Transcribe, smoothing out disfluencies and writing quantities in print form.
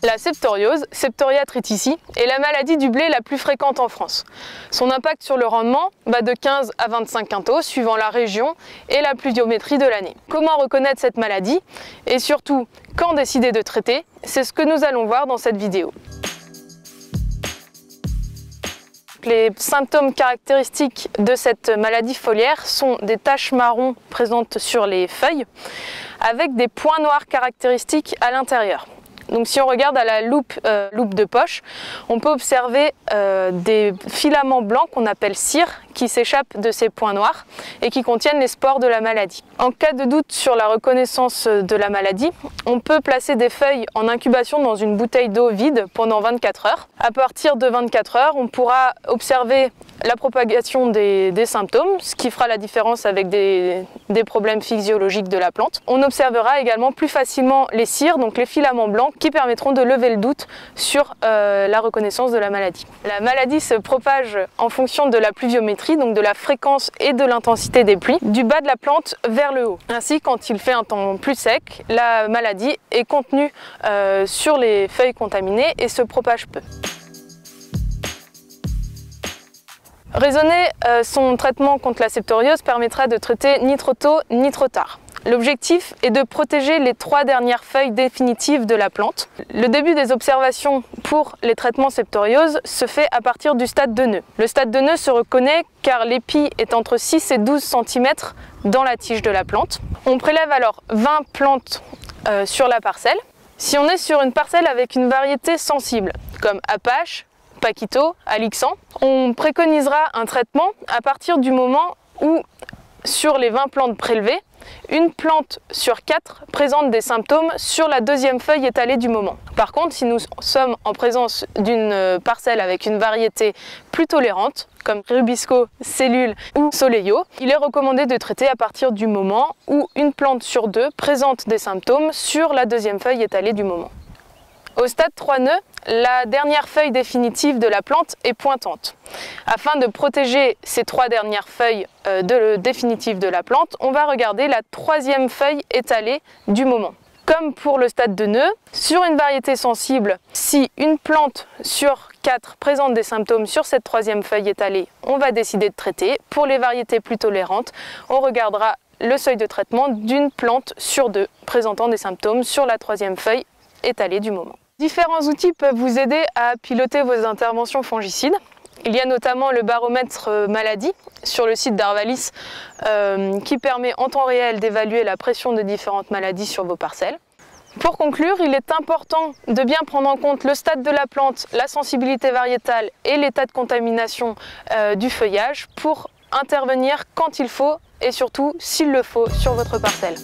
La septoriose, Septoria tritici, est la maladie du blé la plus fréquente en France. Son impact sur le rendement va de 15 à 25 quintaux suivant la région et la pluviométrie de l'année. Comment reconnaître cette maladie et surtout quand décider de traiter, c'est ce que nous allons voir dans cette vidéo. Les symptômes caractéristiques de cette maladie foliaire sont des taches marron présentes sur les feuilles avec des points noirs caractéristiques à l'intérieur. Donc si on regarde à la loupe de poche, on peut observer des filaments blancs qu'on appelle cires qui s'échappent de ces points noirs et qui contiennent les spores de la maladie. En cas de doute sur la reconnaissance de la maladie, on peut placer des feuilles en incubation dans une bouteille d'eau vide pendant 24 heures. À partir de 24 heures, on pourra observer la propagation des symptômes, ce qui fera la différence avec des problèmes physiologiques de la plante. On observera également plus facilement les cires, donc les filaments blancs, qui permettront de lever le doute sur la reconnaissance de la maladie. La maladie se propage en fonction de la pluviométrie, donc de la fréquence et de l'intensité des pluies, du bas de la plante vers le haut. Ainsi, quand il fait un temps plus sec, la maladie est contenue sur les feuilles contaminées et se propage peu. Raisonner son traitement contre la septoriose permettra de traiter ni trop tôt ni trop tard. L'objectif est de protéger les 3 dernières feuilles définitives de la plante. Le début des observations pour les traitements septoriose se fait à partir du stade de nœud. Le stade de nœud se reconnaît car l'épi est entre 6 et 12 cm dans la tige de la plante. On prélève alors 20 plantes sur la parcelle. Si on est sur une parcelle avec une variété sensible, comme Apache, Paquito, Alixan, on préconisera un traitement à partir du moment où, sur les 20 plantes prélevées, une plante sur 4 présente des symptômes sur la deuxième feuille étalée du moment. Par contre, si nous sommes en présence d'une parcelle avec une variété plus tolérante, comme Rubisco, Cellule ou Soleillo, il est recommandé de traiter à partir du moment où une plante sur 2 présente des symptômes sur la deuxième feuille étalée du moment. Au stade 3 nœuds, la dernière feuille définitive de la plante est pointante. Afin de protéger ces 3 dernières feuilles définitives de la plante, on va regarder la 3e feuille étalée du moment. Comme pour le stade de nœud, sur une variété sensible, si une plante sur 4 présente des symptômes sur cette 3e feuille étalée, on va décider de traiter. Pour les variétés plus tolérantes, on regardera le seuil de traitement d'une plante sur 2 présentant des symptômes sur la 3e feuille étalée du moment. Différents outils peuvent vous aider à piloter vos interventions fongicides. Il y a notamment le baromètre maladie sur le site d'Arvalis qui permet en temps réel d'évaluer la pression de différentes maladies sur vos parcelles. Pour conclure, il est important de bien prendre en compte le stade de la plante, la sensibilité variétale et l'état de contamination du feuillage pour intervenir quand il faut et surtout s'il le faut sur votre parcelle.